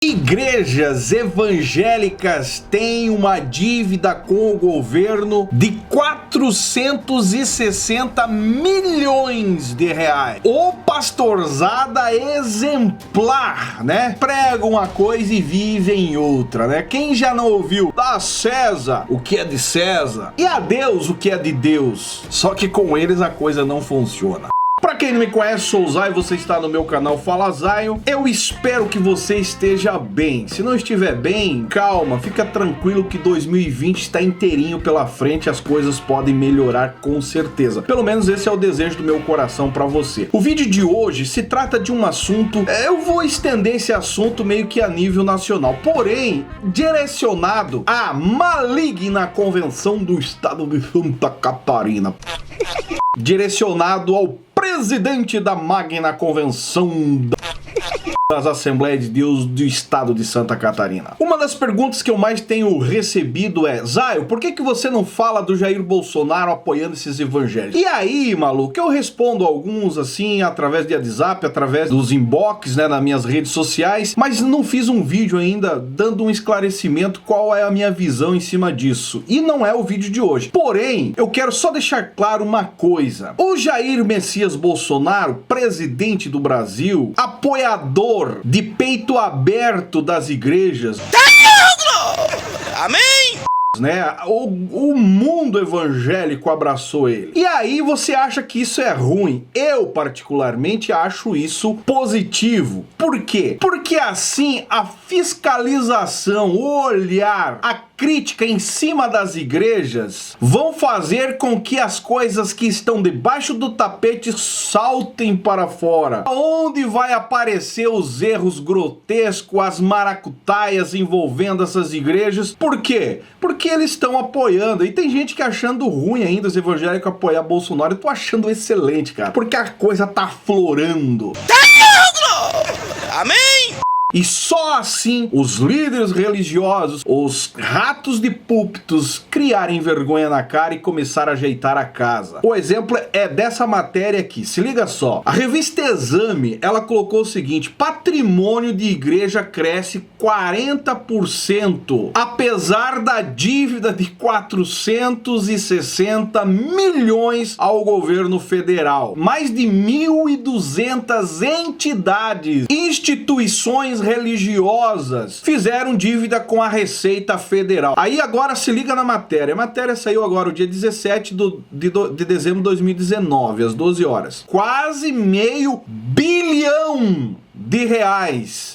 Igrejas evangélicas têm uma dívida com o governo de 460 milhões de reais. O pastorzada exemplar, né? Prega uma coisa e vive em outra, né? Quem já não ouviu? Dá a César o que é de César e a Deus o que é de Deus. Só que com eles a coisa não funciona. Pra quem não me conhece, sou o Zay, você está no meu canal Fala Zayo. Eu espero que você esteja bem. Se não estiver bem, calma, fica tranquilo que 2020 está inteirinho pela frente, as coisas podem melhorar com certeza. Pelo menos esse é o desejo do meu coração pra você. O vídeo de hoje se trata de um assunto, eu vou estender esse assunto meio que a nível nacional, porém, direcionado à maligna convenção do estado de Santa Catarina. Direcionado ao presidente da magna convenção das Assembleias de Deus do estado de Santa Catarina. Uma das perguntas que eu mais tenho recebido é: Zayo, por que você não fala do Jair Bolsonaro apoiando esses evangélicos? E aí, maluco, eu respondo alguns assim, através de WhatsApp, através dos inbox, né, nas minhas redes sociais, mas não fiz um vídeo ainda dando um esclarecimento qual é a minha visão em cima disso. E não é o vídeo de hoje. Porém, eu quero só deixar claro uma coisa. O Jair Messias Bolsonaro, presidente do Brasil, apoiador de peito aberto das igrejas, amém, né? O mundo evangélico abraçou ele. E aí você acha que isso é ruim? Eu particularmente acho isso positivo. Por quê? Porque assim a fiscalização, o olhar, a crítica em cima das igrejas vão fazer com que as coisas que estão debaixo do tapete saltem para fora. Onde vai aparecer os erros grotescos, as maracutaias envolvendo essas igrejas? Por quê? Porque eles estão apoiando. E tem gente que achando ruim ainda os evangélicos apoiar Bolsonaro. Eu tô achando excelente, cara. Porque a coisa tá florando. Amém? E só assim os líderes religiosos, os ratos de púlpitos, criarem vergonha na cara e começar a ajeitar a casa. O exemplo é dessa matéria aqui, se liga só. A revista Exame, ela colocou o seguinte: patrimônio de igreja cresce 40%, apesar da dívida de 460 milhões ao governo federal. Mais de 1.200 entidades, instituições religiosas fizeram dívida com a Receita Federal. Aí agora se liga na matéria. A matéria saiu agora o dia 17 de dezembro de 2019, às 12 horas. Quase R$500 bilhão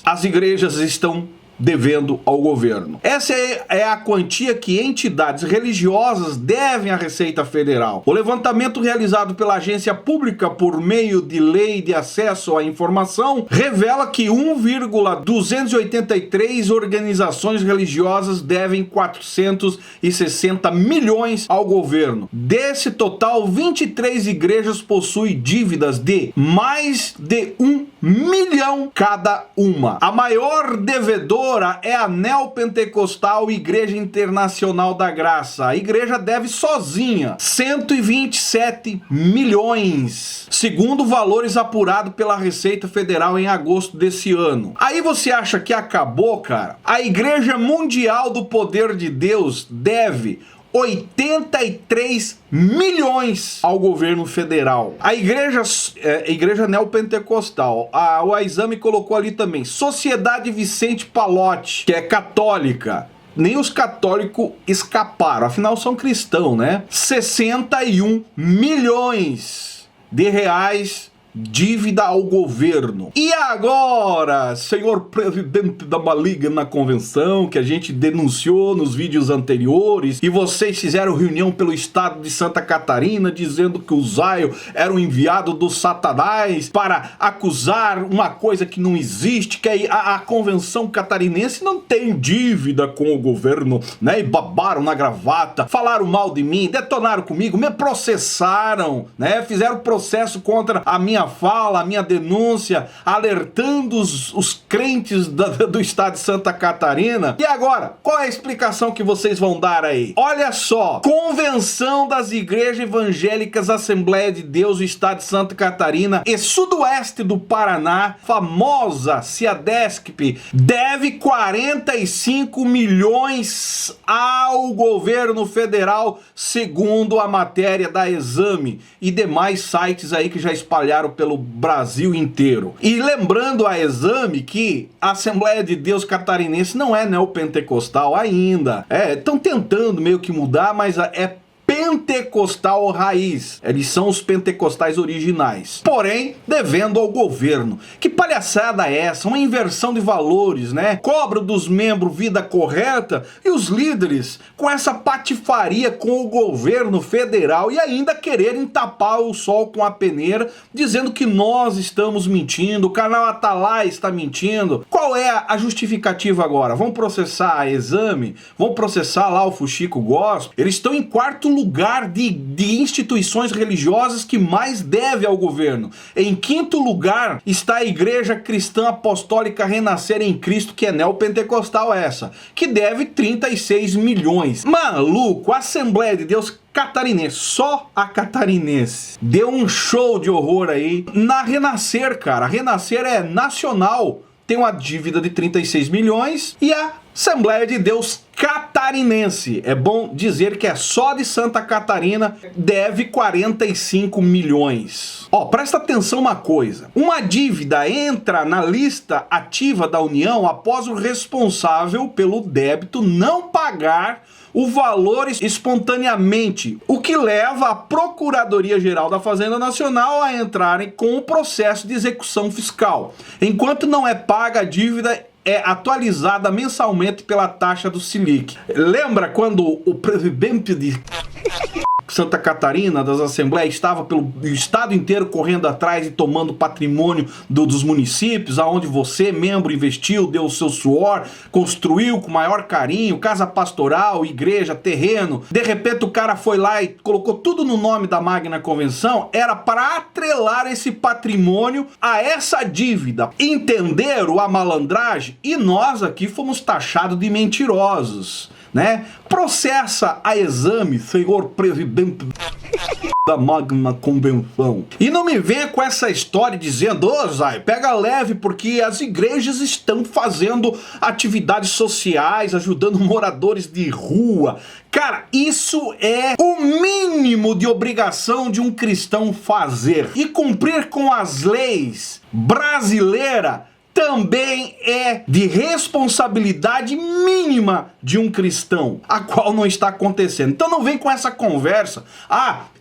as igrejas estão devendo ao governo. Essa é a quantia que entidades religiosas devem à Receita Federal. O levantamento realizado pela agência pública por meio de lei de acesso à informação revela que 1,283 organizações religiosas devem 460 milhões ao governo. Desse total, 23 igrejas possuem dívidas de mais de 1 milhão cada uma. A maior devedora é a Neopentecostal Igreja Internacional da Graça. A igreja deve sozinha 127 milhões, segundo valores apurados pela Receita Federal em agosto desse ano. Aí você acha que acabou, cara? A Igreja Mundial do Poder de Deus deve 83 milhões ao governo federal. A igreja neopentecostal, o Exame colocou ali também, Sociedade Vicente Palotti, que é católica. Nem os católicos escaparam, afinal são cristãos, né? 61 milhões de reais dívida ao governo. E agora, senhor presidente da maligna convenção, que a gente denunciou nos vídeos anteriores, e vocês fizeram reunião pelo estado de Santa Catarina dizendo que o Zayo era um enviado do Satanás para acusar uma coisa que não existe, que a convenção catarinense não tem dívida com o governo, né? E babaram na gravata, falaram mal de mim, detonaram comigo, me processaram, né? Fizeram processo contra a minha minha fala, a minha denúncia, alertando os crentes do estado de Santa Catarina. E agora, qual é a explicação que vocês vão dar aí? Olha só, Convenção das Igrejas Evangélicas Assembleia de Deus do estado de Santa Catarina e sudoeste do Paraná, famosa CIADESCP, deve 45 milhões ao governo federal, segundo a matéria da Exame e demais sites aí que já espalharam pelo Brasil inteiro. E lembrando a Exame que a Assembleia de Deus Catarinense não é neopentecostal ainda. Estão tentando meio que mudar, mas é pentecostal raiz. Eles são os pentecostais originais. Porém, devendo ao governo. Que palhaçada é essa? Uma inversão de valores, né? Cobra dos membros vida correta e os líderes com essa patifaria com o governo federal e ainda quererem tapar o sol com a peneira, dizendo que nós estamos mentindo, o canal Atalaia está mentindo. Qual é a justificativa agora? Vão processar a Exame? Vão processar lá o Fuxico Gospel? Eles estão em quarto lugar de instituições religiosas que mais deve ao governo. Em quinto lugar está a Igreja Cristã Apostólica Renascer em Cristo, que é neopentecostal essa, que deve 36 milhões. Maluco, a Assembleia de Deus Catarinense, só a catarinense, deu um show de horror aí na Renascer, cara. A Renascer é nacional, tem uma dívida de 36 milhões e a Assembleia de Deus Catarinense, é bom dizer que é só de Santa Catarina, deve 45 milhões. Ó, presta atenção uma coisa. Uma dívida entra na lista ativa da União após o responsável pelo débito não pagar o valor espontaneamente, o que leva a Procuradoria-Geral da Fazenda Nacional a entrarem com o processo de execução fiscal. Enquanto não é paga, a dívida é atualizada mensalmente pela taxa do Selic. Lembra quando o presidente de Santa Catarina, das assembleias, estava pelo estado inteiro correndo atrás e tomando patrimônio dos municípios, aonde você, membro, investiu, deu o seu suor, construiu com maior carinho, casa pastoral, igreja, terreno. De repente o cara foi lá e colocou tudo no nome da Magna Convenção. Era para atrelar esse patrimônio a essa dívida. Entenderam a malandragem? E nós aqui fomos taxados de mentirosos, né? Processa a Exame, senhor presidente da Magna Convenção. E não me venha com essa história dizendo, ô Zay, pega leve porque as igrejas estão fazendo atividades sociais, ajudando moradores de rua. Cara, isso é o mínimo de obrigação de um cristão fazer. E cumprir com as leis brasileiras também é de responsabilidade mínima de um cristão, a qual não está acontecendo. Então não vem com essa conversa,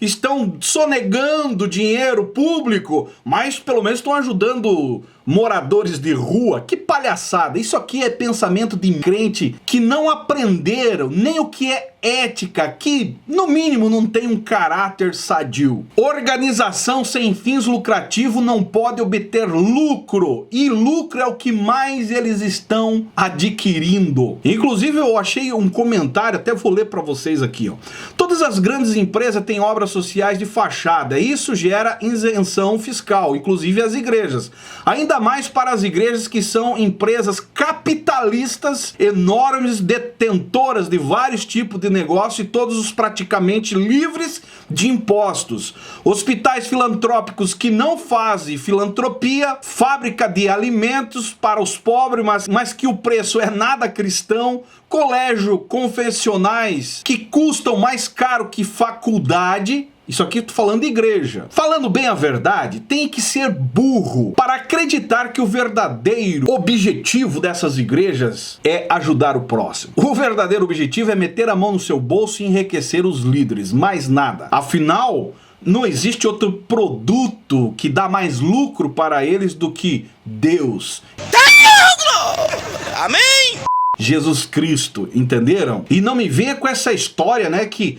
estão sonegando dinheiro público, mas pelo menos estão ajudando moradores de rua. Que palhaçada! Isso aqui é pensamento de crente que não aprenderam nem o que é ética, que no mínimo não tem um caráter sadio. Organização sem fins lucrativos não pode obter lucro, e lucro é o que mais eles estão adquirindo. Inclusive eu achei um comentário, até vou ler para vocês aqui, ó. Todas as grandes empresas têm obras sociais de fachada, e isso gera isenção fiscal, inclusive as igrejas. Ainda mais para as igrejas que são empresas capitalistas, enormes, detentoras de vários tipos de negócio e todos os praticamente livres de impostos. Hospitais filantrópicos que não fazem filantropia, fábrica de alimentos para os pobres, mas que o preço é nada cristão, colégio confessionais que custam mais caro que faculdade. Isso aqui eu tô falando de igreja. Falando bem a verdade, tem que ser burro para acreditar que o verdadeiro objetivo dessas igrejas é ajudar o próximo. O verdadeiro objetivo é meter a mão no seu bolso e enriquecer os líderes, mais nada. Afinal, não existe outro produto que dá mais lucro para eles do que Deus. Amém! Jesus Cristo, entenderam? E não me venha com essa história, né, que,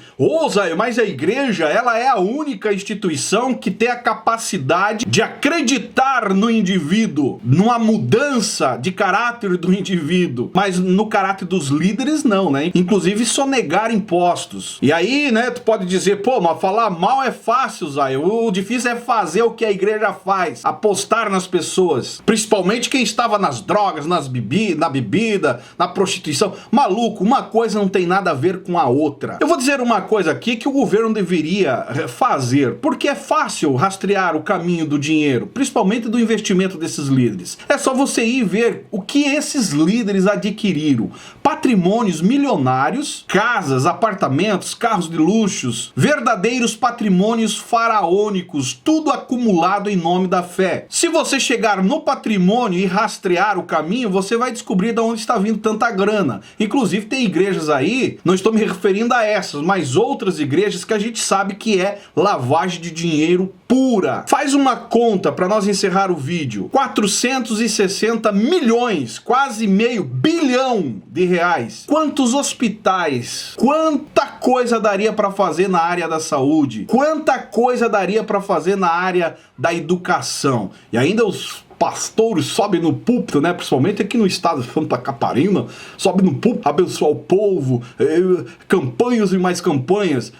Zé, mas a igreja, ela é a única instituição que tem a capacidade de acreditar no indivíduo, numa mudança de caráter do indivíduo, mas no caráter dos líderes não, né? Inclusive sonegar impostos. E aí, né, tu pode dizer, pô, mas falar mal é fácil, Zé, o difícil é fazer o que a igreja faz, apostar nas pessoas, principalmente quem estava nas drogas, na bebida, na prostituição. Maluco, uma coisa não tem nada a ver com a outra. Eu vou dizer uma coisa aqui que o governo deveria fazer, porque é fácil rastrear o caminho do dinheiro, principalmente do investimento desses líderes. É só você ir ver o que esses líderes adquiriram. Patrimônios milionários, casas, apartamentos, carros de luxos, verdadeiros patrimônios faraônicos, tudo acumulado em nome da fé. Se você chegar no patrimônio e rastrear o caminho, você vai descobrir de onde está vindo tanta grana. Inclusive tem igrejas aí, não estou me referindo a essas, mas outras igrejas que a gente sabe que é lavagem de dinheiro pura. Faz uma conta para nós encerrar o vídeo. 460 milhões, quase meio bilhão de reais. Quantos hospitais, quanta coisa daria para fazer na área da saúde, quanta coisa daria para fazer na área da educação. E ainda os pastores sobem no púlpito, né? Principalmente aqui no estado de Santa Catarina, sobe no púlpito, abençoar o povo, campanhas e mais campanhas.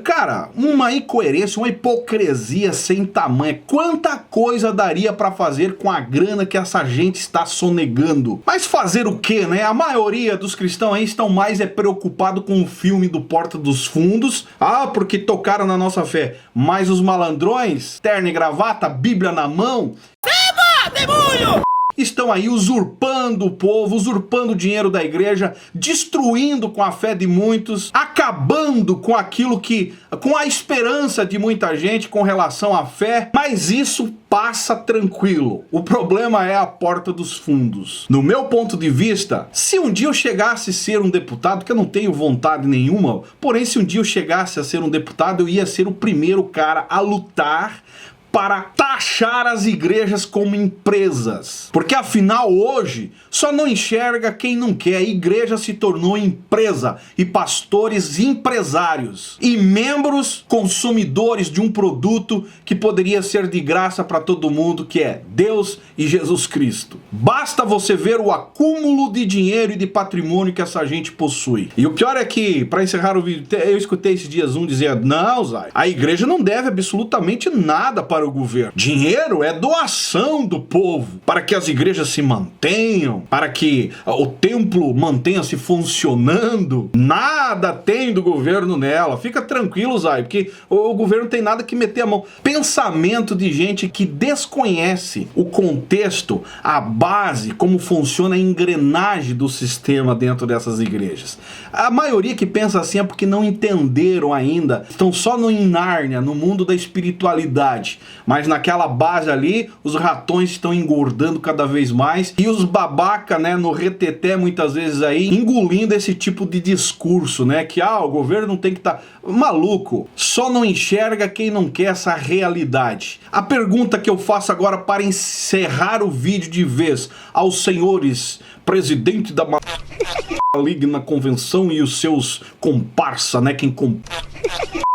Cara, uma incoerência, uma hipocrisia sem tamanho. Quanta coisa daria para fazer com a grana que essa gente está sonegando? Mas fazer o quê, né? A maioria dos cristãos aí estão mais preocupado com o filme do Porta dos Fundos. Porque tocaram na nossa fé. Mas os malandrões, terno e gravata, Bíblia na mão, estão aí usurpando o povo, usurpando o dinheiro da igreja, destruindo com a fé de muitos, acabando com aquilo com a esperança de muita gente com relação à fé, mas isso passa tranquilo. O problema é a porta dos fundos. No meu ponto de vista, se um dia eu chegasse a ser um deputado, que eu não tenho vontade nenhuma, porém se um dia eu chegasse a ser um deputado, eu ia ser o primeiro cara a lutar para taxar as igrejas como empresas. Porque afinal hoje só não enxerga quem não quer. A igreja se tornou empresa e pastores empresários e membros consumidores de um produto que poderia ser de graça para todo mundo, que é Deus e Jesus Cristo. Basta você ver o acúmulo de dinheiro e de patrimônio que essa gente possui. E o pior é que, para encerrar o vídeo, eu escutei esses dias dizendo, não, Zay, a igreja não deve absolutamente nada para o governo. Dinheiro é doação do povo para que as igrejas se mantenham, para que o templo mantenha-se funcionando. Nada tem do governo nela. Fica tranquilo, Zay, porque o governo não tem nada que meter a mão. Pensamento de gente que desconhece o contexto, a base, como funciona a engrenagem do sistema dentro dessas igrejas. A maioria que pensa assim é porque não entenderam ainda, estão só em Nárnia, no mundo da espiritualidade. Mas naquela base ali, os ratões estão engordando cada vez mais e os babaca, né, no reteté muitas vezes aí, engolindo esse tipo de discurso, né, que o governo não tem que estar... Maluco, só não enxerga quem não quer essa realidade. A pergunta que eu faço agora para encerrar o vídeo de vez aos senhores presidente da maligna convenção e os seus comparsa, né, quem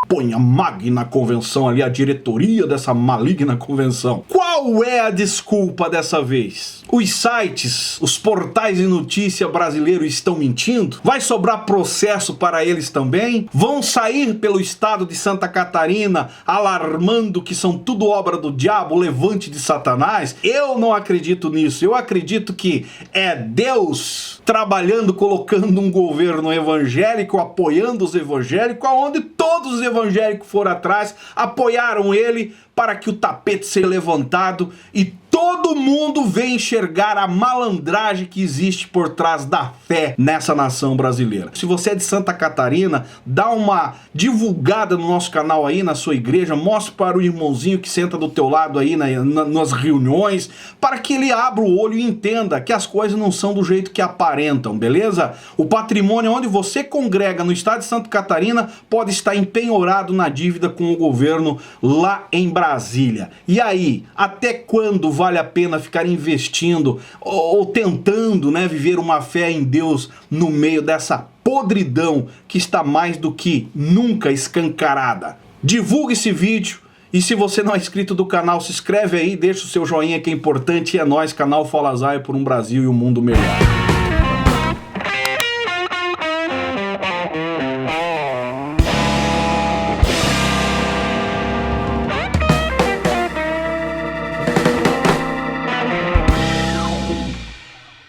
põe a magna convenção ali, a diretoria dessa maligna convenção. Qual é a desculpa dessa vez? Os sites, os portais de notícia brasileiros estão mentindo? Vai sobrar processo para eles também? Vão sair pelo estado de Santa Catarina alarmando que são tudo obra do diabo, levante de Satanás? Eu não acredito nisso. Eu acredito que é Deus trabalhando, colocando um governo evangélico, apoiando os evangélicos, onde todos os evangélicos foram atrás, apoiaram ele para que o tapete seja levantado e todo mundo venha enxergar a malandragem que existe por trás da fé nessa nação brasileira. Se você é de Santa Catarina, dá uma divulgada no nosso canal aí, na sua igreja, mostre para o irmãozinho que senta do teu lado aí nas reuniões, para que ele abra o olho e entenda que as coisas não são do jeito que aparentam, beleza? O patrimônio onde você congrega no estado de Santa Catarina pode estar empenhorado na dívida com o governo lá em Brasília. E aí, até quando vai vale a pena ficar investindo ou tentando, né, viver uma fé em Deus no meio dessa podridão que está mais do que nunca escancarada. Divulgue esse vídeo e se você não é inscrito do canal, se inscreve aí, deixa o seu joinha que é importante e é nóis, canal Fala Zaya por um Brasil e um mundo melhor.